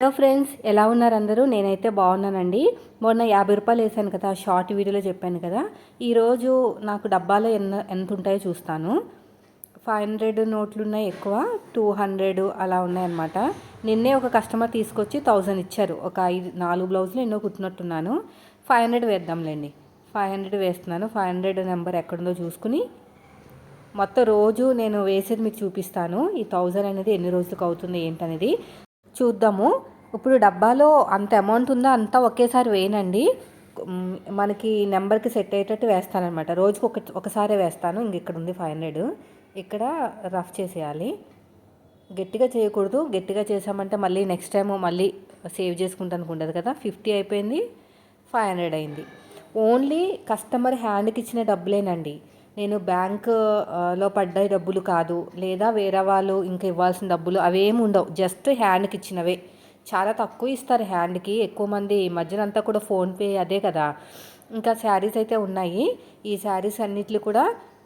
Hello friends, ఎలా ఉన్నారు అందరూ? నేనైతే బాగున్నానండి. మొన్న 50 రూపాయలు వేసాను కదా, షార్ట్ వీడియోలో చెప్పాను కదా. ఈరోజు నాకు డబ్బాలో ఎంత ఉంటాయో చూస్తాను. 500 నోట్లు ఉన్నాయి, ఎక్కువ 200 అలా ఉన్నాయన్నమాట. నిన్నే ఒక కస్టమర్ తీసుకొచ్చి 1000 ఇచ్చారు. ఒక 4 బ్లౌజులు ఎన్నో కుట్టినట్టున్నాను. 500 వేద్దాంలేండి. 500 వేస్తున్నాను. 500 నెంబర్ ఎక్కడుందో చూసుకుని మొత్తం రోజు నేను వేసేది మీకు చూపిస్తాను. ఈ 1000 అనేది ఎన్ని రోజులకు అవుతుంది ఏంటనేది చూద్దాము. ఇప్పుడు డబ్బాలో అంత అమౌంట్ ఉందా, అంతా ఒకేసారి వేయనండి. మనకి నెంబర్కి సెట్ అయ్యేటట్టు వేస్తానమాట. రోజుకి ఒకసారే వేస్తాను. ఇక్కడ ఉంది 500. ఇక్కడ రఫ్ చేసేయాలి. గట్టిగా చేయకూడదు. గట్టిగా చేసామంటే మళ్ళీ నెక్స్ట్ టైం మళ్ళీ సేవ్ చేసుకుంటానికి ఉండదు కదా. 50 అయిపోయింది, 500 అయింది. ఓన్లీ కస్టమర్ హ్యాండ్కి ఇచ్చిన డబ్బులేనండి. నేను బ్యాంకులో పడ్డ డబ్బులు కాదు, లేదా వేరే వాళ్ళు ఇంకా ఇవ్వాల్సిన డబ్బులు అవేమి ఉండవు. జస్ట్ హ్యాండ్కి ఇచ్చినవే. చాలా తక్కువ ఇస్తారు హ్యాండ్కి. ఎక్కువ మంది మధ్యనంతా కూడా ఫోన్పే అదే కదా. ఇంకా శారీస్ అయితే ఉన్నాయి. ఈ శారీస్ అన్నిట్లు కూడా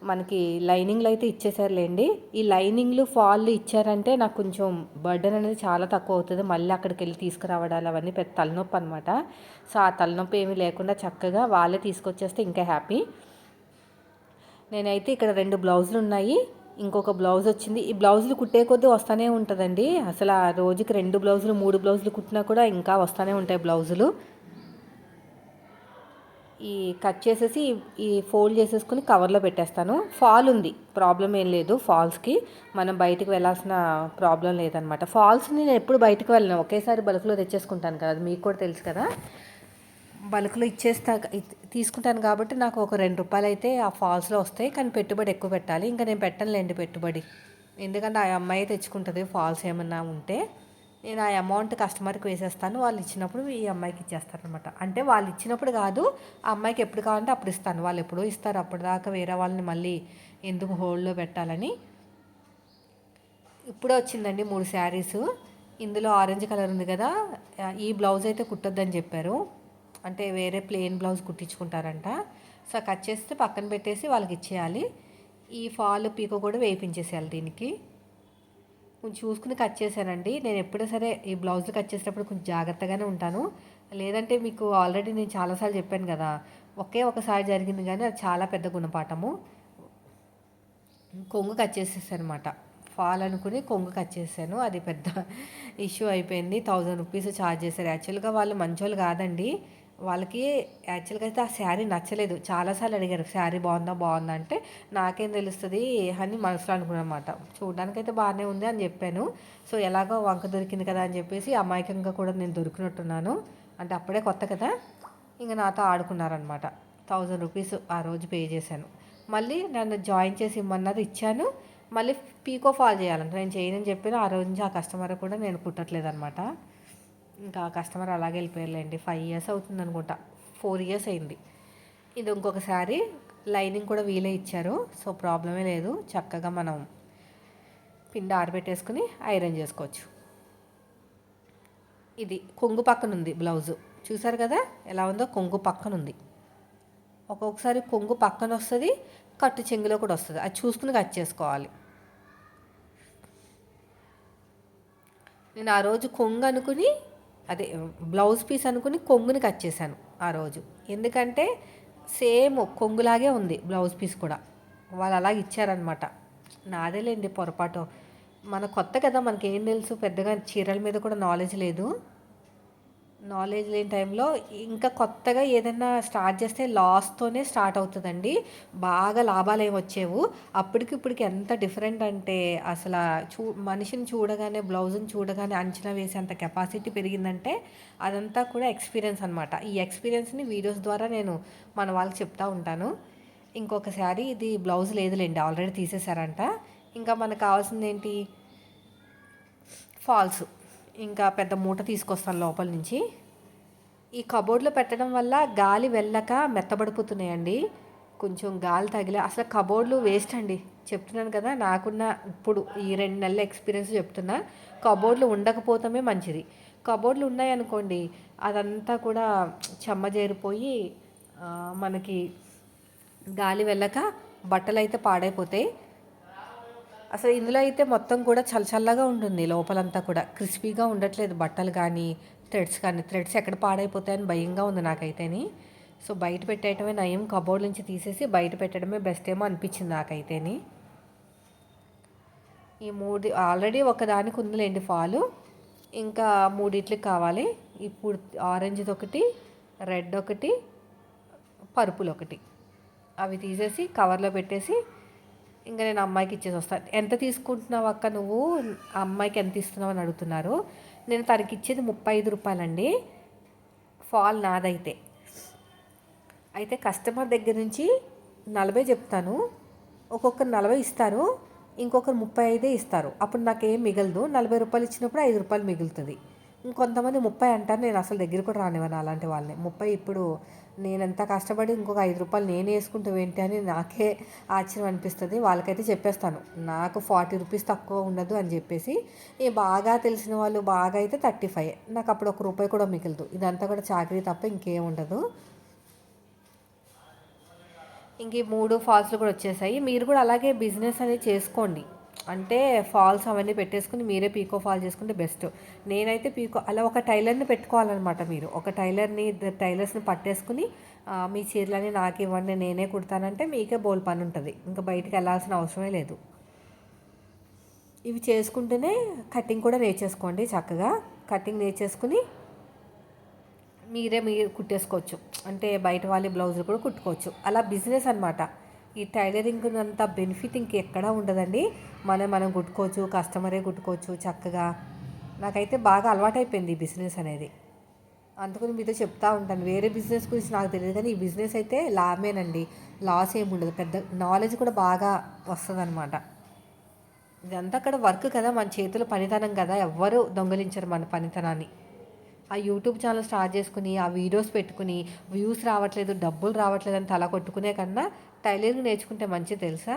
మనకి లైనింగ్లు అయితే ఇచ్చేసారులేండి. ఈ లైనింగ్లు ఫాల్లు ఇచ్చారంటే నాకు కొంచెం బర్డెన్ అనేది చాలా తక్కువ అవుతుంది. మళ్ళీ అక్కడికి వెళ్ళి తీసుకురావడాలు అవన్నీ పెద్ద తలనొప్పి అనమాట. సో ఆ తలనొప్పి ఏమీ లేకుండా చక్కగా వాళ్ళే తీసుకొచ్చేస్తే ఇంకా హ్యాపీ. నేనైతే ఇక్కడ 2 బ్లౌజులు ఉన్నాయి, ఇంకొక బ్లౌజ్ వచ్చింది. ఈ బ్లౌజులు కుట్టే కొద్దీ వస్తూనే ఉంటుందండి. అసలు ఆ రోజుకి 2 బ్లౌజులు 3 బ్లౌజులు కుట్టినా కూడా ఇంకా వస్తూనే ఉంటాయి బ్లౌజులు. ఈ కట్ చేసేసి ఈ ఫోల్డ్ చేసేసుకుని కవర్లో పెట్టేస్తాను. ఫాల్ ఉంది, ప్రాబ్లం ఏం లేదు. ఫాల్స్కి మనం బయటకు వెళ్ళాల్సిన ప్రాబ్లం లేదనమాట. ఫాల్స్ని నేను ఎప్పుడు బయటకు వెళ్ళను, ఒకేసారి బల్క్లో తెచ్చేసుకుంటాను కదా, అది మీకు కూడా తెలుసు కదా. బల్క్లో తీసుకుంటాను కాబట్టి నాకు ఒక 2 రూపాయలు అయితే ఆ ఫాల్స్లో వస్తాయి. కానీ పెట్టుబడి ఎక్కువ పెట్టాలి. ఇంకా నేను పెట్టనులేండి పెట్టుబడి, ఎందుకంటే ఆ అమ్మాయి తెచ్చుకుంటుంది. ఫాల్స్ ఏమన్నా ఉంటే నేను ఆ అమౌంట్ కస్టమర్కి వేసేస్తాను. వాళ్ళు ఇచ్చినప్పుడు ఈ అమ్మాయికి ఇచ్చేస్తారు అనమాట. అంటే వాళ్ళు ఇచ్చినప్పుడు కాదు, ఆ అమ్మాయికి ఎప్పుడు కావాలంటే అప్పుడు ఇస్తాను. వాళ్ళు ఎప్పుడూ ఇస్తారు, అప్పటిదాకా వేరే వాళ్ళని మళ్ళీ ఎందుకు హోల్డ్లో పెట్టాలని. ఇప్పుడే వచ్చిందండి 3 శారీస్. ఇందులో ఆరెంజ్ కలర్ ఉంది కదా, ఈ బ్లౌజ్ అయితే కుట్టొద్దని చెప్పారు. అంటే వేరే ప్లెయిన్ బ్లౌజ్ కుట్టించుకుంటారంట. సో కట్ చేస్తే పక్కన పెట్టేసి వాళ్ళకి ఇచ్చేయాలి. ఈ ఫాల్ పీకో కూడా వేయించేసేయాలి. దీనికి కొంచెం చూసుకుని కట్ చేశానండి. నేను ఎప్పుడూ సరే ఈ బ్లౌజులు కట్ చేసేటప్పుడు కొంచెం జాగ్రత్తగానే ఉంటాను. లేదంటే మీకు ఆల్రెడీ నేను చాలాసార్లు చెప్పాను కదా, ఒకసారి జరిగింది కానీ అది చాలా పెద్ద గుణపాఠము. కొంగు కట్ చేసేసాను అనమాట. ఫాల్ అనుకుని కొంగు కట్ చేశాను. అది పెద్ద ఇష్యూ అయిపోయింది. 1000 రూపీస్ ఛార్జ్ చేశారు. యాక్చువల్గా వాళ్ళు మంచోళ్ళు కాదండి. వాళ్ళకి యాక్చువల్గా అయితే ఆ శారీ నచ్చలేదు. చాలాసార్లు అడిగారు, శారీ బాగుందా అంటే నాకేం తెలుస్తుంది అని మనసులో అనుకున్నాను అనమాట. చూడడానికైతే బాగానే ఉంది అని చెప్పాను. సో ఎలాగో వంక దొరికింది కదా అని చెప్పేసి అమాయకంగా కూడా నేను దొరికినట్టున్నాను. అంటే అప్పుడే కొత్త కదా, ఇంకా నాతో ఆడుకున్నారనమాట. 1000 రూపీస్ ఆ రోజు పే చేశాను. మళ్ళీ నన్ను జాయిన్ చేసి ఇమ్మన్నారు, ఇచ్చాను. మళ్ళీ పీకో ఫాల్ చేయాలంట. నేను చేయనని చెప్పాను. ఆ రోజు నుంచి ఆ కస్టమర్ కూడా నేను కుట్టట్లేదు అనమాట. ఇంకా ఆ కస్టమర్ అలాగే వెళ్ళిపోయారులేండి. 5 ఇయర్స్ అవుతుంది అనుకుంటా, 4 ఇయర్స్ అయింది. ఇది ఇంకొక శారీ. లైనింగ్ కూడా వీలే ఇచ్చారు. సో ప్రాబ్లమే లేదు. చక్కగా మనం పిండి ఆరబెట్టేసుకుని ఐరన్ చేసుకోవచ్చు. ఇది కొంగు పక్కన ఉంది బ్లౌజు, చూసారు కదా ఎలా ఉందో. కొంగు పక్కన ఉంది. ఒక్కొక్కసారి కొంగు పక్కన వస్తుంది, కట్టు చెంగులో కూడా వస్తుంది. అది చూసుకుని కట్ చేసుకోవాలి. నేను ఆ రోజు కొంగు అనుకుని, అదే బ్లౌజ్ పీస్ అనుకుని కొంగుని కట్ చేశాను ఆ రోజు. ఎందుకంటే సేమ్ కొంగులాగే ఉంది బ్లౌజ్ పీస్ కూడా. వాళ్ళు అలాగే ఇచ్చారనమాట. నాదేలేండి పొరపాటు. మన కొత్త కదా, మనకేం తెలుసు, పెద్దగా చీరల మీద కూడా నాలెడ్జ్ లేదు. నాలెడ్జ్ లేని టైంలో ఇంకా కొత్తగా ఏదైనా స్టార్ట్ చేస్తే లాస్తోనే స్టార్ట్ అవుతుందండి. బాగా లాభాలు ఏమి వచ్చేవు. ఇప్పటికి ఎంత డిఫరెంట్ అంటే అసలు మనిషిని చూడగానే, బ్లౌజ్ని చూడగానే అంచనా వేసేంత కెపాసిటీ పెరిగిందంటే అదంతా కూడా ఎక్స్పీరియన్స్ అనమాట. ఈ ఎక్స్పీరియన్స్ని వీడియోస్ ద్వారా నేను మన వాళ్ళకి చెప్తూ ఉంటాను. ఇంకొక శారీ, ఇది బ్లౌజ్ లేదులేండి, ఆల్రెడీ తీసేశారంట. ఇంకా మనకు కావాల్సింది ఏంటి, ఫాల్స్. ఇంకా పెద్ద మూట తీసుకొస్తాను లోపల నుంచి. ఈ కబోర్డ్లో పెట్టడం వల్ల గాలి వెళ్ళక మెత్తబడిపోతున్నాయండి. కొంచెం గాలి తగిలే అసలు కబోర్డ్లు వేస్ట్ అండి. చెప్తున్నాను కదా, నాకున్న ఇప్పుడు ఈ 2 నెలల ఎక్స్పీరియన్స్ చెప్తున్నా. కబోర్డ్లు ఉండకపోవటమే మంచిది. కబోర్డ్లు ఉన్నాయనుకోండి, అదంతా కూడా చెమ్మజేరిపోయి మనకి గాలి వెళ్ళక బట్టలు అయితే పాడైపోతాయి. అసలు ఇందులో అయితే మొత్తం కూడా చల్లగా ఉంటుంది, లోపలంతా కూడా క్రిస్పీగా ఉండట్లేదు. బట్టలు కానీ థ్రెడ్స్ ఎక్కడ పాడైపోతాయని భయంగా ఉంది నాకైతేని. సో బయట పెట్టేయటమే నయం, కబోర్డ్ నుంచి తీసేసి బయట పెట్టడమే బెస్ట్ ఏమో అనిపించింది నాకైతేని. ఈ మూడు ఆల్రెడీ ఒకదానికి ఉందిలేండి ఫాలు, ఇంకా మూడిట్లకి కావాలి. ఇప్పుడు ఆరెంజ్ది ఒకటి, రెడ్ ఒకటి, పర్పుల్ ఒకటి, అవి తీసేసి కవర్లో పెట్టేసి ఇంకా నేను అమ్మాయికి ఇచ్చేసి వస్తాను. ఎంత తీసుకుంటున్నావు అక్క నువ్వు, అమ్మాయికి ఎంత ఇస్తున్నావు అని అడుగుతున్నారు. నేను తనకి ఇచ్చేది 35 రూపాయలండి ఫాల్ నాదైతే. అయితే కస్టమర్ దగ్గర నుంచి 40 చెప్తాను, ఒక్కొక్కరు 40 ఇస్తారు, ఇంకొకరు 35 ఇస్తారు. అప్పుడు నాకేం మిగలదు. 40 రూపాయలు ఇచ్చినప్పుడు 5 రూపాయలు మిగులుతుంది. ఇంకొంతమంది 30 అంటారు, నేను అసలు దగ్గర కూడా రానివ్వను అలాంటి వాళ్ళని. 30 ఇప్పుడు నేను ఎంత కష్టపడి ఇంకొక 5 రూపాయలు నేను వేసుకుంటూ ఏంటి అని నాకే ఆశ్చర్యం అనిపిస్తుంది. వాళ్ళకైతే చెప్పేస్తాను నాకు 40 రూపీస్ తక్కువ ఉండదు అని చెప్పేసి. ఈ బాగా తెలిసిన వాళ్ళు బాగా అయితే 35, నాకు అప్పుడు 1 రూపాయి కూడా మిగలదు. ఇదంతా కూడా చాకరీ తప్ప ఇంకేం ఉండదు. ఇంక ఈ 3 ఫాల్స్లు కూడా వచ్చేసాయి. మీరు కూడా అలాగే బిజినెస్ అనేది చేసుకోండి. అంటే ఫాల్స్ అవన్నీ పెట్టేసుకుని మీరే పీకో ఫాల్ చేసుకుంటే బెస్ట్. నేనైతే పీకో అలా ఒక టైలర్ని పెట్టుకోవాలన్నమాట. మీరు ఒక టైలర్స్ని పట్టేసుకుని మీ చీరలని నాకు ఇవ్వండి నేనే కుడతానంటే మీకే బోల్ పని ఉంటుంది. ఇంకా బయటికి వెళ్ళాల్సిన అవసరమే లేదు. ఇవి చేసుకుంటూనే కటింగ్ కూడా నేర్చేసుకోండి. చక్కగా కటింగ్ నేర్చేసుకుని మీరు కుట్టేసుకోవచ్చు. అంటే బయట వాళ్ళ బ్లౌజులు కూడా కుట్టుకోవచ్చు. అలా బిజినెస్ అనమాట. ఈ టైలరింగ్ అంత బెనిఫిట్ ఇంకెక్కడా ఉండదండి. మనం కుట్టుకోవచ్చు, కస్టమరే కుట్టుకోవచ్చు చక్కగా. నాకైతే బాగా అలవాటైపోయింది ఈ బిజినెస్ అనేది. అందుకని మీతో చెప్తా ఉంటాను. వేరే బిజినెస్ గురించి నాకు తెలియదు కానీ ఈ బిజినెస్ అయితే లాభమేనండి, లాస్ ఏమి ఉండదు. పెద్ద నాలెడ్జ్ కూడా బాగా వస్తుంది అనమాట. ఇదంతా అక్కడ వర్క్ కదా, మన చేతుల పనితనం కదా, ఎవ్వరూ దొంగలించరు మన పనితనాన్ని. ఆ యూట్యూబ్ ఛానల్ స్టార్ట్ చేసుకుని ఆ వీడియోస్ పెట్టుకుని వ్యూస్ రావట్లేదు, డబ్బులు రావట్లేదు అని తల కొట్టుకునే కన్నా టైలరింగ్ నేర్చుకుంటే మంచిది తెలుసా.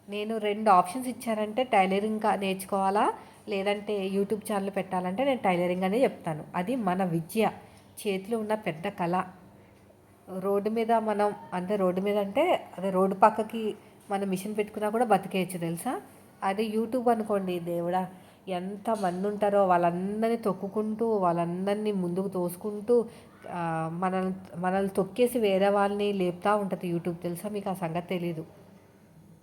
నేను 2 ఆప్షన్స్ ఇచ్చారంటే టైలరింగ్ నేర్చుకోవాలా లేదంటే యూట్యూబ్ ఛానల్ పెట్టాలంటే నేను టైలరింగ్ అనే చెప్తాను. అది మన విద్య, చేతిలో ఉన్న పెద్ద కళ. రోడ్డు మీద రోడ్డు మీద అంటే అదే రోడ్డు పక్కకి మనం మిషన్ పెట్టుకున్నా కూడా బతికేయచ్చు తెలుసా. అదే యూట్యూబ్ అనుకోండి, దేవుడా ఎంతమంది ఉంటారో వాళ్ళందరినీ తొక్కుకుంటూ వాళ్ళందరినీ ముందుకు తోసుకుంటూ మనల్ని తొక్కేసి వేరే వాళ్ళని లేపుతూ ఉంటుంది యూట్యూబ్ తెలుసా. మీకు ఆ సంగతి తెలీదు.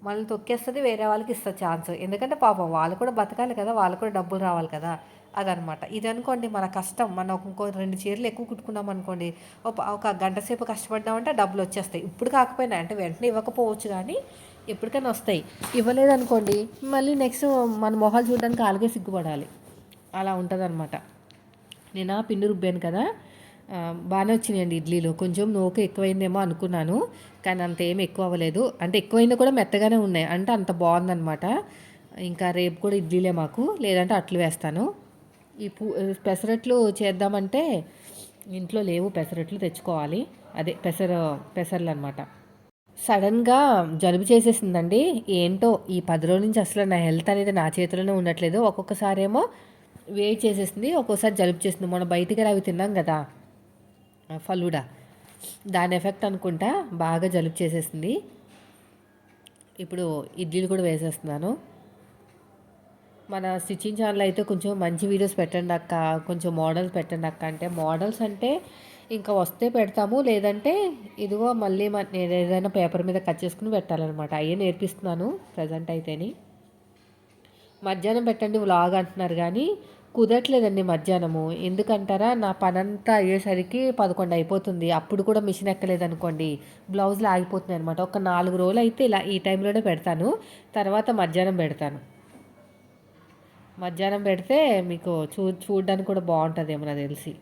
మనల్ని తొక్కేస్తుంది, వేరే వాళ్ళకి ఇస్తుంది ఛాన్స్. ఎందుకంటే పాపం వాళ్ళు కూడా బతకాలి కదా, వాళ్ళు కూడా డబ్బులు రావాలి కదా. అదనమాట. ఇది అనుకోండి మన కష్టం, మనం ఇంకో 2 చీరలు ఎక్కువ కుట్టుకున్నాం అనుకోండి, ఒక గంట సేపు కష్టపడ్డామంటే డబ్బులు వచ్చేస్తాయి. ఇప్పుడు కాకపోయినా అంటే వెంటనే ఇవ్వకపోవచ్చు కానీ ఎప్పటికైనా వస్తాయి. ఇవ్వలేదనుకోండి మళ్ళీ నెక్స్ట్ మన మొహాలు చూడడానికి అలాగే సిగ్గుపడాలి. అలా ఉంటుంది అనమాట. నేను ఆ పిండి రుబ్బాను కదా, బాగానే వచ్చినాయండి ఇడ్లీలు. కొంచెం నూక ఎక్కువైందేమో అనుకున్నాను కానీ అంత ఏమి ఎక్కువ అవ్వలేదు. అంటే ఎక్కువైనా కూడా మెత్తగానే ఉన్నాయి, అంటే అంత బాగుందనమాట. ఇంకా రేపు కూడా ఇడ్లీలే మాకు, లేదంటే అట్లు వేస్తాను. ఈ పెసరట్లు చేద్దామంటే ఇంట్లో లేవు, పెసరట్లు తెచ్చుకోవాలి. అదే పెసర్లు అనమాట. సడన్గా జలుబు చేసేసిందండి. ఏంటో ఈ 10 రోజుల నుంచి అసలు నా హెల్త్ అనేది నా చేతిలోనే ఉండట్లేదు. ఒక్కొక్కసారి ఏమో వేడి చేసేసింది, ఒక్కోసారి జలుబు చేసింది. మొన్న బయటికి అవి తిన్నాం కదా ఫలూడా, దాని ఎఫెక్ట్ అనుకుంటా బాగా జలుబు చేసేసింది. ఇప్పుడు ఇడ్లీలు కూడా వేసేస్తున్నాను. మన స్టిచ్చింగ్ ఛానల్ అయితే కొంచెం మంచి వీడియోస్ పెట్టండి అక్క, కొంచెం మోడల్స్ పెట్టండి అక్క అంటే, మోడల్స్ అంటే ఇంకా వస్తే పెడతాము, లేదంటే ఇదిగో మళ్ళీ నేను ఏదైనా పేపర్ మీద కట్ చేసుకుని పెట్టాలన్నమాట. అయ్యే నేర్పిస్తున్నాను ప్రజెంట్ అయితేని. మధ్యాహ్నం పెట్టండి వ్లాగ్ అంటున్నారు కానీ కుదరట్లేదండి మధ్యాహ్నము. ఎందుకంటారా, నా పనంతా అయ్యేసరికి 11 అయిపోతుంది. అప్పుడు కూడా మిషన్ ఎక్కలేదనుకోండి బ్లౌజులు ఆగిపోతున్నాయి అనమాట. ఒక 4 రోజులు అయితే ఇలా ఈ టైంలోనే పెడతాను, తర్వాత మధ్యాహ్నం పెడతాను. మధ్యాహ్నం పెడితే మీకు చూడడానికి కూడా బాగుంటుందేమో నాకు తెలిసి.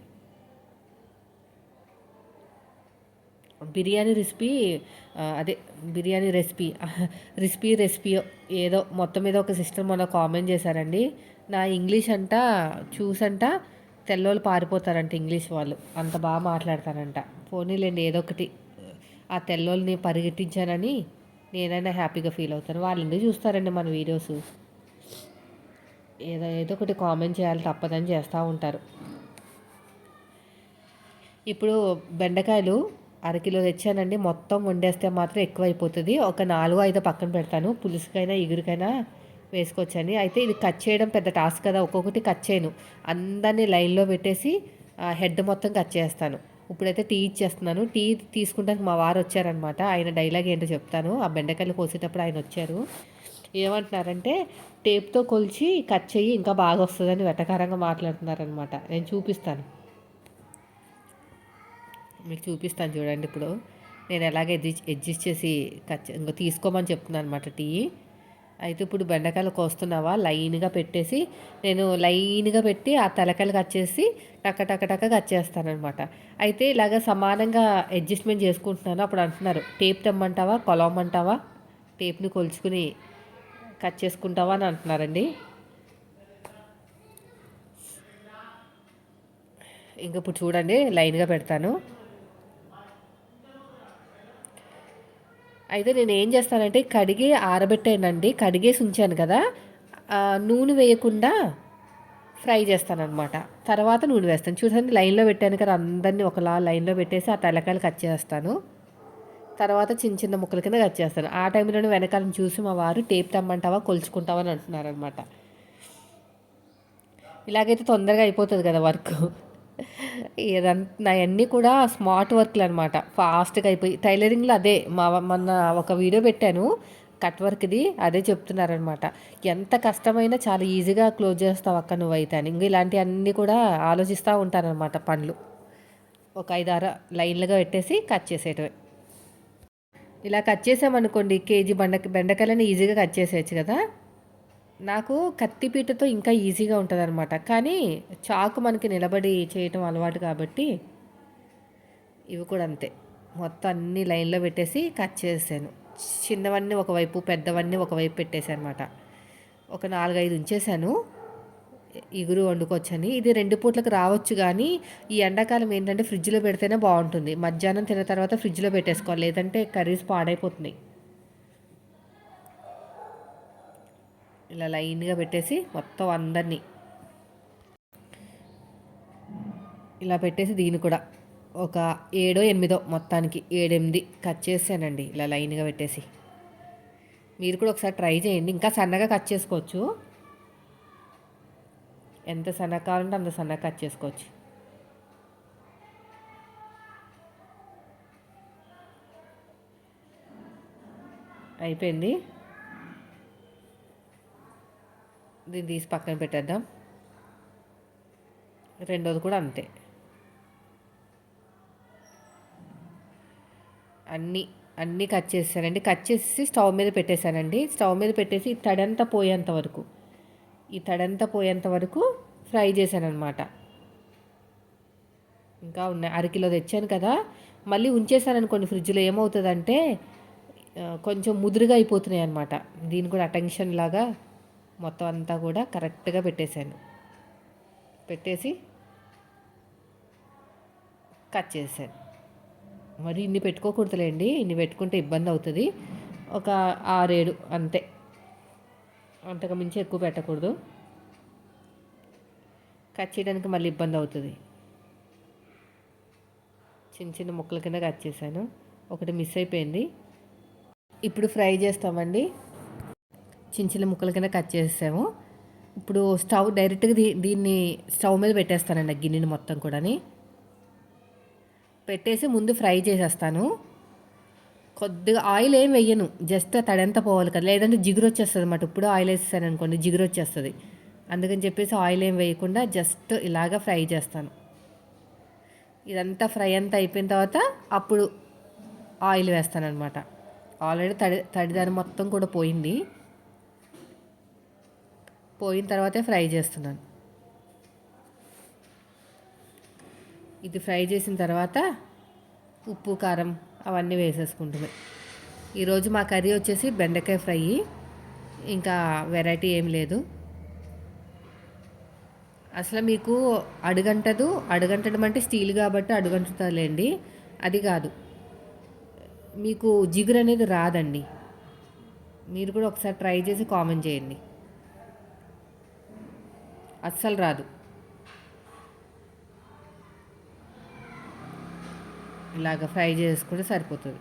బిర్యానీ రెసిపీ అదే బిర్యానీ రెసిపీ ఏదో మొత్తం మీద ఒక సిస్టర్ మొన్న కామెంట్ చేశారండి. నా ఇంగ్లీష్ చూసంట తెల్లోళ్ళు పారిపోతారంట ఇంగ్లీష్ వాళ్ళు, అంత బాగా మాట్లాడతారంట. పోనీలేండి ఏదో ఒకటి ఆ తెల్లోళ్ళని పరిగెట్టించానని నేనైనా హ్యాపీగా ఫీల్ అవుతాను. వాళ్ళు ఎందుకు చూస్తారండి మన వీడియోస్. ఏదో ఒకటి కామెంట్ చేయాలి, తప్పదని చేస్తూ ఉంటారు. ఇప్పుడు బెండకాయలు 1/2 కిలో తెచ్చానండి. మొత్తం వండేస్తే మాత్రం ఎక్కువ అయిపోతుంది. ఒక 4-5 పక్కన పెడతాను, పులుసుకైనా ఇగురికైనా వేసుకోవచ్చని. అయితే ఇది కట్ చేయడం పెద్ద టాస్క్ కదా, ఒక్కొక్కటి కట్ చేయను, అందరినీ లైన్లో పెట్టేసి హెడ్ మొత్తం కట్ చేస్తాను. ఇప్పుడైతే టీ ఇచ్చేస్తున్నాను. టీ తీసుకుంటానికి మా వారు వచ్చారనమాట. ఆయన డైలాగ్ ఏంటో చెప్తాను. ఆ బెండకాయలు కోసేటప్పుడు ఆయన వచ్చారు. ఏమంటున్నారంటే టేప్తో కొలిచి కట్ చెయ్యి ఇంకా బాగా వస్తుందని వెటకారంగా మాట్లాడుతున్నారనమాట. నేను చూపిస్తాను, మీకు చూపిస్తాను చూడండి. ఇప్పుడు నేను ఎలాగ అడ్జస్ట్ చేసి కట్ ఇంకా తీసుకోమని చెప్తున్నాను అనమాట టీ. అయితే ఇప్పుడు బెండకాయలు కోస్తున్నావా, లైన్గా పెట్టేసి నేను లైన్గా పెట్టి ఆ తలకాయలు కట్ చేసి టక్క టక్క టక్క కట్ చేస్తానమాట. అయితే ఇలాగ సమానంగా అడ్జస్ట్మెంట్ చేసుకుంటున్నాను. అప్పుడు అంటున్నారు టేప్ తెమ్మంటావా, కొలవమంటావా, టేప్ని కొలుచుకుని కట్ చేసుకుంటావా అని అంటున్నారండి. ఇంక ఇప్పుడు చూడండి లైన్గా పెడతాను. అయితే నేను ఏం చేస్తానంటే కడిగి ఆరబెట్టానండి, కడిగేసి ఉంచాను కదా, నూనె వేయకుండా ఫ్రై చేస్తానన్నమాట. తర్వాత నూనె వేస్తాను. చూడండి లైన్లో పెట్టాను కదా, అందరినీ ఒకలా లైన్లో పెట్టేసి ఆ తలకాయలు కట్ చేస్తాను. తర్వాత చిన్న చిన్న ముక్కల కింద కట్ చేస్తాను. ఆ టైంలోనే వెనకాలను చూసి మా వారు టేప్ తెమ్మంటావా, కొలుచుకుంటావా అని అంటున్నారనమాట. ఇలాగైతే తొందరగా అయిపోతుంది కదా వర్క్. ఇదంతా అవన్నీ కూడా స్మార్ట్ వర్క్లు అనమాట, ఫాస్ట్గా అయిపోయి. టైలరింగ్లో అదే మొన్న ఒక వీడియో పెట్టాను కట్ వర్క్ది, అదే చెప్తున్నారనమాట. ఎంత కష్టమైనా చాలా ఈజీగా క్లోజ్ చేస్తావు అక్క నువ్వైతే అని. ఇంక ఇలాంటివన్నీ కూడా ఆలోచిస్తూ ఉంటారనమాట పనులు. ఒక 5-6 లైన్లుగా పెట్టేసి కట్ చేసేటవి. ఇలా కట్ చేసామనుకోండి కేజీ బెండకాయలని ఈజీగా కట్ చేసేయచ్చు కదా. నాకు కత్తిపీటతో ఇంకా ఈజీగా ఉంటుంది అనమాట, కానీ చాకు మనకి నిలబడి చేయటం అలవాటు కాబట్టి ఇవి కూడా అంతే. మొత్తం అన్ని లైన్లో పెట్టేసి కట్ చేసాను. చిన్నవన్నీ ఒకవైపు, పెద్దవన్నీ ఒకవైపు పెట్టేసాను అనమాట. ఒక 4-5 ఉంచేసాను ఇగురు వండుకోవచ్చని. ఇది 2 పూట్లకు రావచ్చు, కానీ ఈ ఎండాకాలం ఏంటంటే ఫ్రిడ్జ్లో పెడితేనే బాగుంటుంది. మధ్యాహ్నం తిన్న తర్వాత ఫ్రిడ్జ్లో పెట్టేసుకోవాలి, లేదంటే కర్రీస్ పాడైపోతున్నాయి. ఇలా లైన్గా పెట్టేసి మొత్తం అందరినీ ఇలా పెట్టేసి దీన్ని కూడా ఒక 7-8 మొత్తానికి 7-8 కట్ చేసానండి ఇలా లైన్గా పెట్టేసి. మీరు కూడా ఒకసారి ట్రై చేయండి. ఇంకా సన్నగా కట్ చేసుకోవచ్చు, ఎంత సన్నగా కావాలంటే అంత సన్నగా కట్ చేసుకోవచ్చు. అయిపోయింది, దీన్ని తీసి పక్కన పెట్టేద్దాం. రెండోది కూడా అంతే. అన్నీ కట్ చేసానండి. కట్ చేసి స్టవ్ మీద పెట్టేశానండి. స్టవ్ మీద పెట్టేసి ఈ తడంతా పోయేంత వరకు ఫ్రై చేశానమాట. ఇంకా ఉన్నాయి, అరకిలో తెచ్చాను కదా, మళ్ళీ ఉంచేసాను అనుకోండి ఫ్రిడ్జ్లో, ఏమవుతుందంటే కొంచెం ముదురుగా అయిపోతున్నాయి అనమాట. దీన్ని కూడా అటెన్షన్ లాగా మొత్తం అంతా కూడా కరెక్ట్గా పెట్టేసి కట్ చేశాను. మరి ఇన్ని పెట్టుకోకూడదులేండి, ఇన్ని పెట్టుకుంటే ఇబ్బంది అవుతుంది. ఒక 6-7 అంతే, అంతకు మించి ఎక్కువ పెట్టకూడదు, కట్ చేయడానికి మళ్ళీ ఇబ్బంది అవుతుంది. చిన్న చిన్న ముక్కల కింద కట్ చేశాను, ఒకటి మిస్ అయిపోయింది. ఇప్పుడు ఫ్రై చేస్తామండి. చిన్న చిన్న ముక్కల కింద కట్ చేసాము. ఇప్పుడు స్టవ్ డైరెక్ట్గా దీన్ని స్టవ్ మీద పెట్టేస్తానండి, ఆ గిన్నెని మొత్తం కూడాని పెట్టేసి ముందు ఫ్రై చేసేస్తాను. కొద్దిగా ఆయిల్ ఏం వేయను, జస్ట్ తడంతా పోవాలి కదా, లేదంటే జిగురు వచ్చేస్తుంది అన్నమాట. ఇప్పుడు ఆయిల్ వేసేసాను అనుకోండి జిగురు వచ్చేస్తుంది, అందుకని చెప్పేసి ఆయిల్ ఏం వేయకుండా జస్ట్ ఇలాగ ఫ్రై చేస్తాను. ఇదంతా ఫ్రై అంతా అయిపోయిన తర్వాత అప్పుడు ఆయిల్ వేస్తాను అనమాట. ఆల్రెడీ తడిదాని మొత్తం కూడా పోయిన తర్వాతే ఫ్రై చేస్తున్నాను. ఇది ఫ్రై చేసిన తర్వాత ఉప్పు కారం అవన్నీ వేసేసుకుంటుంది. ఈరోజు మా కర్రీ వచ్చేసి బెండకాయ ఫ్రై, ఇంకా వెరైటీ ఏం లేదు. అసలు మీకు అడుగంటడం అంటే స్టీల్ కాబట్టి అడుగంటుతుందిలేండి, అది కాదు, మీకు జిగురు అనేది రాదండి. మీరు కూడా ఒకసారి ట్రై చేసి కామెంట్ చేయండి. అస్సలు రాదు. ఇలాగ ఫ్రై చేసుకుంటే సరిపోతుంది.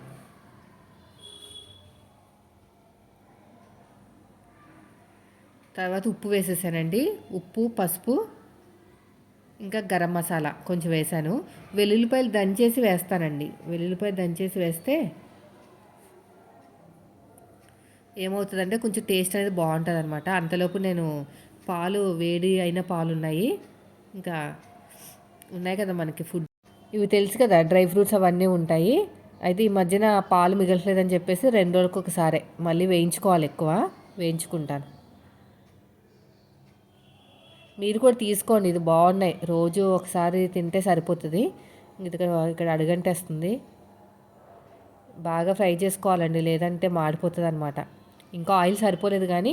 తర్వాత ఉప్పు వేసేసానండి. ఉప్పు, పసుపు, ఇంకా గరం మసాలా కొంచెం వేసాను. వెల్లుల్లిపాయలు దంచేసి వేస్తానండి. వెల్లుల్లిపాయలు దంచేసి వేస్తే ఏమవుతుందంటే కొంచెం టేస్ట్ అనేది బాగుంటుంది అనమాట. అంతలోపు నేను పాలు, వేడి అయిన పాలు ఉన్నాయి, ఇంకా ఉన్నాయి కదా మనకి ఫుడ్, ఇవి తెలుసు కదా డ్రై ఫ్రూట్స్ అవన్నీ ఉంటాయి. అయితే ఈ మధ్యన పాలు మిగలట్లేదని చెప్పేసి 2 రోజులకు ఒకసారి మళ్ళీ వేయించుకోవాలి, ఎక్కువ వేయించుకుంటాను. మీరు కూడా తీసుకోండి, ఇది బాగున్నాయి, రోజు ఒకసారి తింటే సరిపోతుంది. ఇక్కడ ఇక్కడ అడుగంటేస్తుంది. బాగా ఫ్రై చేసుకోవాలండి, లేదంటే మాడిపోతుంది అనమాట. ఇంకా ఆయిల్ సరిపోలేదు కానీ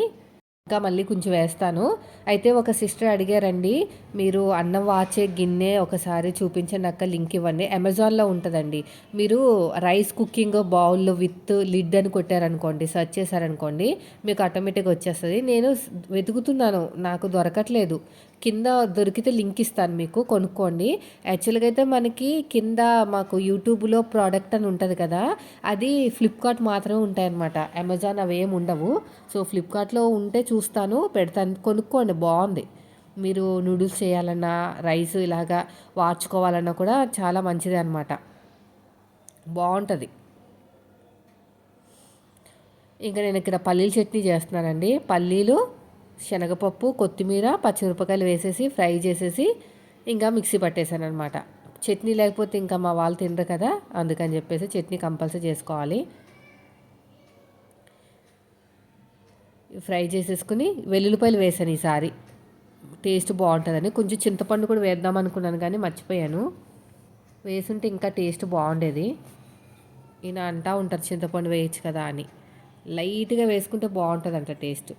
ఇంకా మళ్ళీ కొంచెం వేస్తాను. అయితే ఒక సిస్టర్ అడిగారండి, మీరు అన్నం వాచే గిన్నె ఒకసారి చూపించండి అక్క, లింక్ ఇవ్వండి. అమెజాన్లో ఉంటుందండి. మీరు rice cooking bowl with lid అని కొట్టారనుకోండి, సెర్చ్ చేశారనుకోండి, మీకు ఆటోమేటిక్గా వచ్చేస్తుంది. నేను వెతుకుతున్నాను, నాకు దొరకట్లేదు. కింద దొరికితే లింక్ ఇస్తాను మీకు, కొనుక్కోండి. యాక్చువల్గా అయితే మనకి కింద మాకు యూట్యూబ్లో ప్రోడక్ట్ అని ఉంటుంది కదా, అది ఫ్లిప్కార్ట్ మాత్రమే ఉంటాయన్నమాట. అమెజాన్ అవేం ఉండవు. సో ఫ్లిప్కార్ట్లో ఉంటే చూస్తాను, పెడతాను, కొనుక్కోండి, బాగుంది. మీరు నూడిల్స్ చేయాలన్నా, రైస్ ఇలాగా వార్చుకోవాలన్నా కూడా చాలా మంచిది అనమాట, బాగుంటుంది. ఇంకా నేను ఇక్కడ పల్లీల చట్నీ చేస్తున్నానండి. పల్లీలు, శనగపప్పు, కొత్తిమీర, పచ్చిమిరపకాయలు వేసేసి ఫ్రై చేసేసి ఇంకా మిక్సీ పట్టేశాను అనమాట. చట్నీ లేకపోతే ఇంకా మా వాళ్ళు తినరు కదా, అందుకని చెప్పేసి చట్నీ కంపల్సరీ చేసుకోవాలి. ఫ్రై చేసేసుకుని వెల్లుల్లిపాయలు వేసాను ఈసారి, టేస్ట్ బాగుంటుందని. కొంచెం చింతపండు కూడా వేద్దాం అనుకున్నాను కానీ మర్చిపోయాను, వేసుంటే ఇంకా టేస్ట్ బాగుండేది. ఈయన అంటూ ఉంటారు చింతపండు వేయచ్చు కదా అని, లైట్గా వేసుకుంటే బాగుంటుందంట టేస్ట్.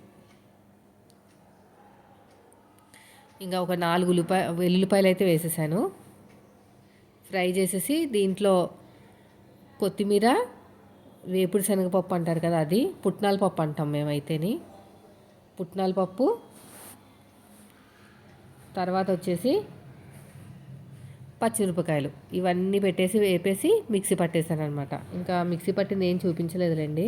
ఇంకా ఒక 4 వెల్లుల్లిపాయలు అయితే వేసేసాను. ఫ్రై చేసేసి దీంట్లో కొత్తిమీర, వేపుడు శనగపప్పు అంటారు కదా, అది పుట్నాల పప్పు అంటాం మేమైతేని, పుట్నాల పప్పు, తర్వాత వచ్చేసి పచ్చిమిరపకాయలు, ఇవన్నీ పెట్టేసి వేపేసి మిక్సీ పట్టేసాను అనమాట. ఇంకా మిక్సీ పట్టింది ఏం చూపించలేదులేండి.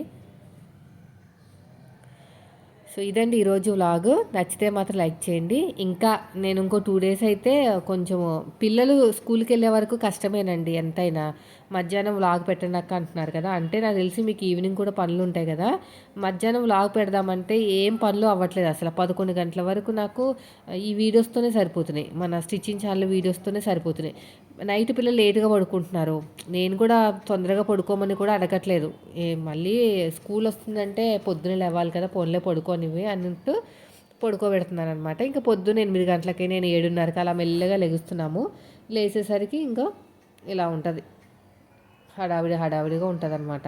సో ఇదండి ఈరోజు వ్లాగ్. నచ్చితే మాత్రం లైక్ చేయండి. ఇంకా నేను ఇంకో 2 డేస్ అయితే కొంచెం పిల్లలు స్కూల్కి వెళ్ళే వరకు కష్టమేనండి ఎంతైనా. మధ్యాహ్నం వ్లాగ్ పెట్టండి అక్క అంటున్నారు కదా, అంటే నాకు తెలిసి మీకు ఈవినింగ్ కూడా పనులు ఉంటాయి కదా. మధ్యాహ్నం వ్లాగ్ పెడదామంటే ఏం పనులు అవ్వట్లేదు అసలు. 11 గంటల వరకు నాకు ఈ వీడియోస్తోనే సరిపోతున్నాయి, మన స్టిచ్చింగ్ ఛానల్ వీడియోస్తోనే సరిపోతున్నాయి. నైట్ పిల్లలు లేట్గా పడుకుంటున్నారు, నేను కూడా తొందరగా పడుకోమని కూడా అడగట్లేదు. మళ్ళీ స్కూల్ వస్తుందంటే పొద్దున్నే లేవాలి కదా, పోన్లే పడుకోనివి అన్నట్టు పడుకోబెడుతున్నాను అనమాట. ఇంకా పొద్దున్న 8 గంటలకి, నేను 7:30కి అలా మెల్లగా లెగుస్తున్నాము. లేచేసరికి ఇంకా ఇలా ఉంటుంది, హడావిడిగా ఉంటుంది అనమాట.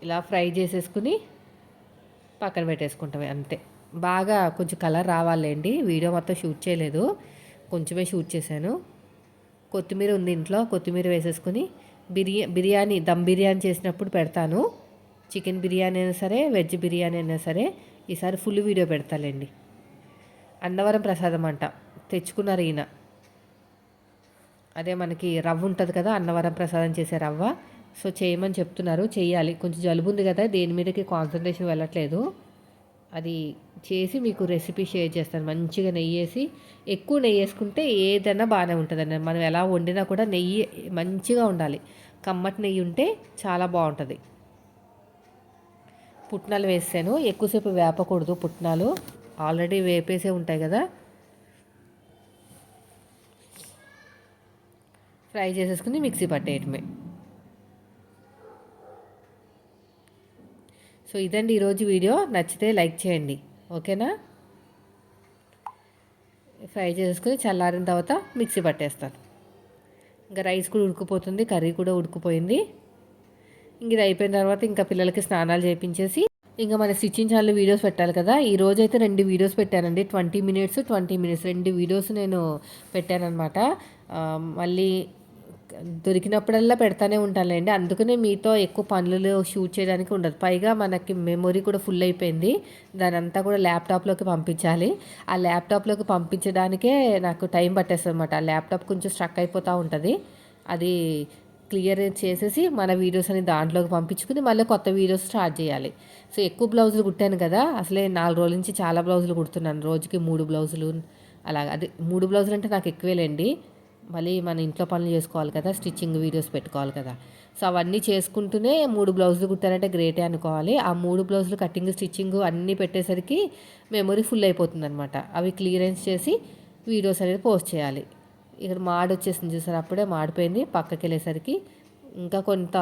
ఇలా ఫ్రై చేసేసుకుని పక్కన పెట్టేసుకుంటామే అంతే. బాగా కొంచెం కలర్ రావాలండి, వీడియో మొత్తం షూట్ చేయలేదు, కొంచెమే షూట్ చేశాను. కొత్తిమీర ఉంది ఇంట్లో, కొత్తిమీర వేసేసుకుని బిర్యానీ దమ్ బిర్యానీ చేసినప్పుడు పెడతాను. చికెన్ బిర్యానీ అయినా సరే, వెజ్ బిర్యానీ అయినా సరే, ఈసారి ఫుల్ వీడియో పెడతాలేండి. అన్నవరం ప్రసాదం అంట తెచ్చుకున్నారు ఈయన, అదే మనకి రవ్వ ఉంటుంది కదా, అన్నవరం ప్రసాదం చేసే రవ్వ. సో చేయమని చెప్తున్నారు, చేయాలి. కొంచెం జలుబు ఉంది కదా, దేని మీదకి కాన్సన్ట్రేషన్ వెళ్ళట్లేదు. అది చేసి మీకు రెసిపీ షేర్ చేస్తాను. మంచిగా నెయ్యి వేసి, ఎక్కువ నెయ్యి వేసుకుంటే ఏదైనా బాగానే ఉంటుందండి. మనం ఎలా వండినా కూడా నెయ్యి మంచిగా ఉండాలి, కమ్మటి నెయ్యి ఉంటే చాలా బాగుంటుంది. పుట్నాలు వేసాను, ఎక్కువసేపు వేపకూడదు పుట్నాలు, ఆల్రెడీ వేపేసే ఉంటాయి కదా. ఫ్రై చేసేసుకుని మిక్సీ పట్టేయటమే. సో ఇదండి ఈరోజు వీడియో. నచ్చితే లైక్ చేయండి, ఓకేనా. ఫ్రై చేసుకుని చల్లారిన తర్వాత మిక్సీ పట్టేస్తాను. ఇంకా రైస్ కూడా ఉడికిపోతుంది, కర్రీ కూడా ఉడికిపోయింది. ఇంక ఇది అయిపోయిన తర్వాత ఇంకా పిల్లలకి స్నానాలు చేయించేసి ఇంకా మన స్టిచ్చింగ్ ఛానల్ వీడియోస్ పెట్టాలి కదా. ఈ రోజు అయితే 2 వీడియోస్ పెట్టానండి, 20 మినిట్స్ 20 మినిట్స్ 2 వీడియోస్ నేను పెట్టానమాట. మళ్ళీ దొరికినప్పుడల్లా పెడతానే ఉంటానులేండి, అందుకనే మీతో ఎక్కువ పనులు షూట్ చేయడానికి ఉండదు. పైగా మనకి మెమొరీ కూడా ఫుల్ అయిపోయింది, దాని అంతా కూడా ల్యాప్టాప్లోకి పంపించాలి. ఆ ల్యాప్టాప్లోకి పంపించడానికే నాకు టైం పట్టేస్తుంది అనమాట. ఆ ల్యాప్టాప్ కొంచెం స్ట్రక్ అయిపోతూ ఉంటుంది, అది క్లియర్ చేసేసి మన వీడియోస్ అని దాంట్లోకి పంపించుకుని మళ్ళీ కొత్త వీడియోస్ స్టార్ట్ చేయాలి. సో ఎక్కువ బ్లౌజులు కుట్టాను కదా, అసలే 4 రోజుల నుంచి చాలా బ్లౌజులు కుడుతున్నాను, రోజుకి 3 బ్లౌజులు అలాగా. అది 3 బ్లౌజులు అంటే నాకు ఎక్కువేలేండి, మళ్ళీ మన ఇంట్లో పనులు చేసుకోవాలి కదా, స్టిచ్చింగ్ వీడియోస్ పెట్టుకోవాలి కదా. సో అవన్నీ చేసుకుంటూనే 3 బ్లౌజులు కుట్టానంటే గ్రేటే అనుకోవాలి. ఆ 3 బ్లౌజులు కటింగ్ స్టిచ్చింగ్ అన్నీ పెట్టేసరికి మెమొరీ ఫుల్ అయిపోతుంది అనమాట. అవి క్లియరెన్స్ చేసి వీడియోస్ అనేది పోస్ట్ చేయాలి. ఇక్కడ మాడి వచ్చేసింది చూసారు, అప్పుడే మాడిపోయింది. పక్కకి వెళ్ళేసరికి ఇంకా కొంత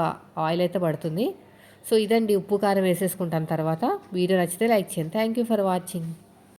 ఆయిల్ అయితే పడుతుంది. సో ఇదండి, ఉప్పు కారం వేసేసుకుంటాను తర్వాత. వీడియో నచ్చితే లైక్ చేయండి. Thank you for watching.